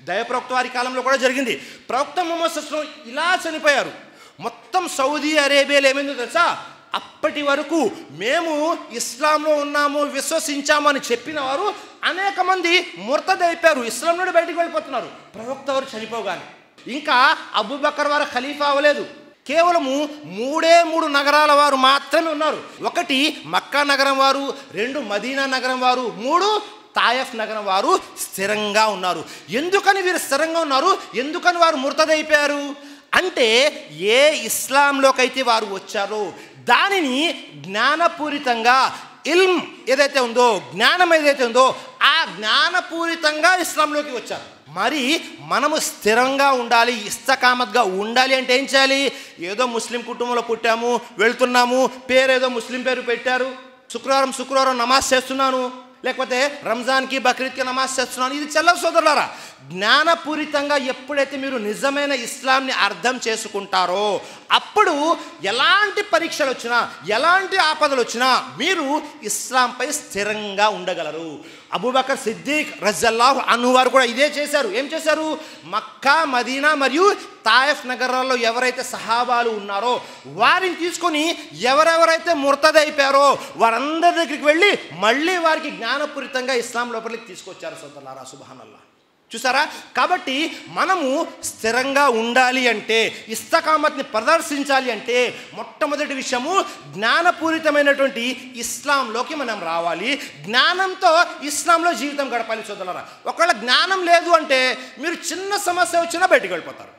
దైవప్రవక్త వారి కాలంలో కూడా జరిగింది. ప్రవక్త ముహమ్మద్ సల్లల్లాహు అలైహి వసల్లం ఇలా చనిపోయారు. మొత్తం సౌదీ అరేబియాలో ఏమైందో తెలుసా, అప్పటి వరకు మేము ఇస్లాంలో ఉన్నాము, విశ్వసించాము అని చెప్పిన వారు అనేక మంది ముర్తద్ అయిపోయారు, ఇస్లాం నుండి బయటికి వెళ్ళిపోతున్నారు ప్రవక్త వారు చనిపోగానే. ఇంకా అబూబకర్ వారు ఖలీఫా అవ్వలేదు. కేవలము 3 నగరాల వారు మాత్రమే ఉన్నారు. 1 మక్కా నగరం వారు, 2 మదీనా నగరం వారు, 3 తాయఫ్ నగరం వారు స్థిరంగా ఉన్నారు. ఎందుకని వీరు స్థిరంగా ఉన్నారు? ఎందుకని వారు ముర్తద్ అయిపోయారు అంటే, ఏ ఇస్లాంలోకైతే వారు వచ్చారో దానిని జ్ఞానపూరితంగా ఇల్మ్ ఏదైతే ఉందో, జ్ఞానం ఏదైతే ఉందో ఆ జ్ఞానపూరితంగా ఇస్లాంలోకి వచ్చారు. మరి మనము స్థిరంగా ఉండాలి, ఇస్తకామత్గా ఉండాలి అంటే ఏం చేయాలి? ఏదో ముస్లిం కుటుంబంలో పుట్టాము, వెళ్తున్నాము, పేరేదో ముస్లిం పేరు పెట్టారు, శుక్రవారం నమాజ్ చేస్తున్నాను, లేకపోతే రంజాన్కి బక్రీద్కి నమాజ్ చేస్తున్నాను, ఇది చెల్లవు సోదరులారా. జ్ఞానపూరితంగా ఎప్పుడైతే మీరు నిజమైన ఇస్లాంని అర్థం చేసుకుంటారో అప్పుడు ఎలాంటి పరీక్షలు వచ్చినా, ఎలాంటి ఆపదలు వచ్చినా మీరు ఇస్లాంపై స్థిరంగా ఉండగలరు. అబూబకర్ సిద్దిక్ రజల్లాహు అన్హు వారు కూడా ఇదే చేశారు. ఏం చేశారు? మక్కా, మదీనా మరియు తాయఫ్ నగరాల్లో ఎవరైతే సహాబాలు ఉన్నారో వారిని తీసుకొని ఎవరెవరైతే ముర్తద్ అయిపోయారో వారందరి దగ్గరికి వెళ్ళి మళ్ళీ వారికి జ్ఞానపూరితంగా ఇస్లాం లోపలికి తీసుకొచ్చారు సోదరులారా. సుబ్హానల్లాహ్. చూసారా? కాబట్టి మనము స్థిరంగా ఉండాలి అంటే, ఇస్తకామత్ని ప్రదర్శించాలి అంటే మొట్టమొదటి విషయము జ్ఞానపూరితమైనటువంటి ఇస్లాంలోకి మనం రావాలి. జ్ఞానంతో ఇస్లాంలో జీవితం గడపాలి సోదరులారా. ఒకవేళ జ్ఞానం లేదు అంటే మీరు చిన్న సమస్య వచ్చినా బయటికి వెళ్ళిపోతారు.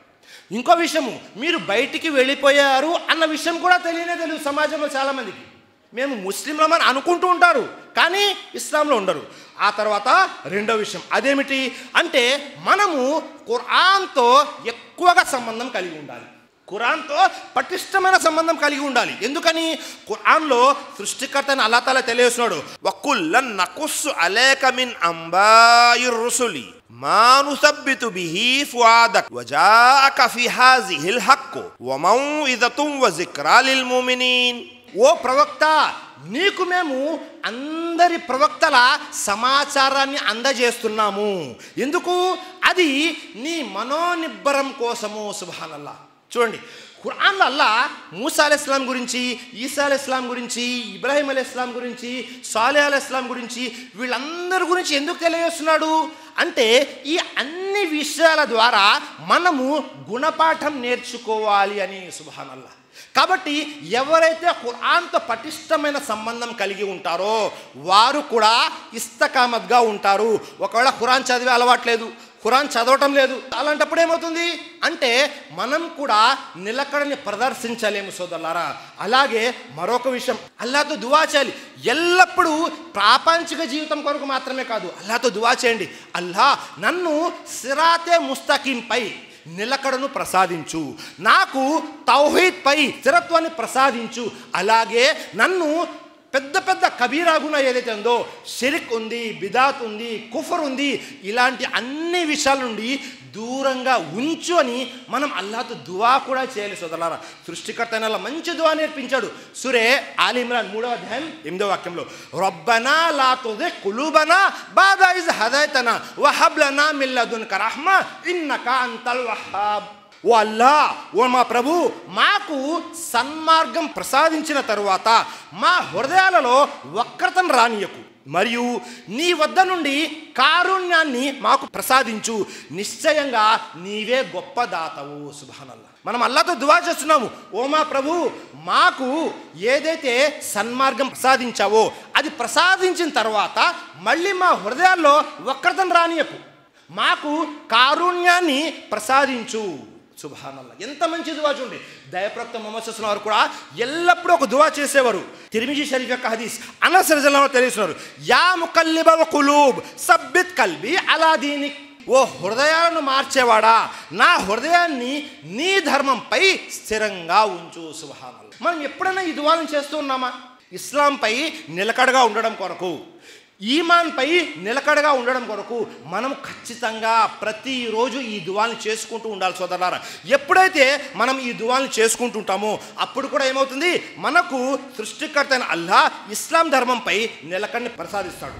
ఇంకో విషయము, మీరు బయటికి వెళ్ళిపోయారు అన్న విషయం కూడా తెలియదు సమాజంలో చాలామందికి. మేము ముస్లింలమని అనుకుంటూ ఉంటారు కానీ ఇస్లాంలో ఉండరు. ఆ తర్వాత రెండో విషయం అదేమిటి అంటే, మనము ఖురాన్తో ఎక్కువగా సంబంధం కలిగి ఉండాలి. ఖురాన్తో పటిష్టమైన సంబంధం కలిగి ఉండాలి. ఎందుకని? ఖురాన్లో సృష్టికర్తని అల్లాహ్ తాలా తెలియజేస్తున్నాడు, వకుల్లన్ నకుస్సు అలైక మిన్ అంబాయిర్ రుసులి మా నుసబ్బితు బిహి ఫుఆదక్ వజాఅక ఫి హాజిహిల్ హక్కు వమౌఇదతుం వజిక్రా లిల్ ముమినీన్. ఓ ప్రవక్త, నీకు మేము అందరి ప్రవక్తల సమాచారాన్ని అందజేస్తున్నాము. ఎందుకు? అది నీ మనోనిబ్బరం కోసము. సుబ్హానల్లాహ్. చూడండి, ఖురాన్లో అల్లాహ్ మూసా అలైహిస్సలాం గురించి, ఈసా అలైహిస్సలాం గురించి, ఇబ్రాహీం అలైహిస్సలాం గురించి, సాలెహ్ అలైహిస్సలాం గురించి, వీళ్ళందరి గురించి ఎందుకు తెలియజేస్తున్నాడు అంటే, ఈ అన్ని విషయాల ద్వారా మనము గుణపాఠం నేర్చుకోవాలి అని. సుబ్హానల్లాహ్. కాబట్టి ఎవరైతే ఖురాన్తో పటిష్టమైన సంబంధం కలిగి ఉంటారో వారు కూడా ఇస్తకామత్గా ఉంటారు. ఒకవేళ ఖురాన్ చదివే అలవాట్లేదు, ఖురాన్ చదవటం లేదు, అలాంటప్పుడు ఏమవుతుంది అంటే మనం కూడా నిలకడని ప్రదర్శించలేము సోదరులారా. అలాగే మరొక విషయం, అల్లాహ్తో దువా చేయాలి. ఎల్లప్పుడూ ప్రాపంచిక జీవితం కొరకు మాత్రమే కాదు, అల్లాహ్తో దువా చేయండి. అల్లాహ్, నన్ను సిరాతే ముస్తకీంపై నిలకడను ప్రసాదించు, నాకు తౌహీద్ పై స్థిరత్వాన్ని ప్రసాదించు. అలాగే నన్ను పెద్ద పెద్ద కబీరా గుణ ఏదైతే ఉందో, షిర్క్ ఉంది, బిదాత్ ఉంది, కుఫర్ ఉంది, ఇలాంటి అన్ని విషయాల నుండి దూరంగా ఉంచు అని మనం అల్లాహ్తో దువా కూడా చేయాలి సోదరులారా. సృష్టికర్త అయిన అల్లాహ్ మంచి దువా నేర్పించాడు. సూరే ఆల్ ఇమ్రాన్ 3వ అధ్యాయం 8వ వాక్యంలో, రబ్బనా లా తుజిగ్ కులూబనా బఅద ఇజ్ హదైతనా వహబ్ లనా మిన్ లదున్క రహ్మా ఇన్నక అంతల్ వహ్హాబ్. ఓ అల్లా, ఓ మా ప్రభు, మాకు సన్మార్గం ప్రసాదించిన తరువాత మా హృదయాలలో వక్రతను రానియకు, మరియు నీ వద్ద నుండి కారుణ్యాన్ని మాకు ప్రసాదించు, నిశ్చయంగా నీవే గొప్ప దాతవు. సుబ్హానల్లాహ్. మనం అల్లాహ్తో దువా చేస్తున్నాము, ఓ మా ప్రభు, మాకు ఏదైతే సన్మార్గం ప్రసాదించావో అది ప్రసాదించిన తర్వాత మళ్ళీ మా హృదయాల్లో వక్రతను రానియకు, మాకు కారుణ్యాన్ని ప్రసాదించు. సుబ్హానల్లాహ్. ఎంత మంచి దువా చూడండి. దైవప్రవక్త ముహమ్మద్ సల్లల్లాహు అలైహి వసల్లం కూడా ఎల్లప్పుడూ ఒక దువా చేసేవారు. తిర్మిజీ షరీఫ్ యొక్క హదీస్, అనస్ రజల్లాహు అన్హు తెలియజేస్తున్నారు, యా ముకల్లిబల్ ఖులూబ్ సబ్బిత్ కల్బి అలా దీనిక్. ఓ హృదయాలను మార్చేవాడా, నా హృదయాన్ని నీ ధర్మంపై స్థిరంగా ఉంచు. సుబ్హానల్లాహ్. మనం ఎప్పుడైనా ఈ దువాలను చేస్తూ ఉన్నామా? ఇస్లాంపై నిలకడగా ఉండడం కొరకు, ఈమాన్పై నిలకడగా ఉండడం కొరకు మనం ఖచ్చితంగా ప్రతిరోజు ఈ దువాలను చేసుకుంటూ ఉండాలి సోదరులారా. ఎప్పుడైతే మనం ఈ దువాలను చేసుకుంటూ ఉంటామో అప్పుడు కూడా ఏమవుతుంది, మనకు సృష్టికర్త అయిన అల్లాహ్ ఇస్లాం ధర్మంపై నిలకడని ప్రసాదిస్తాడు.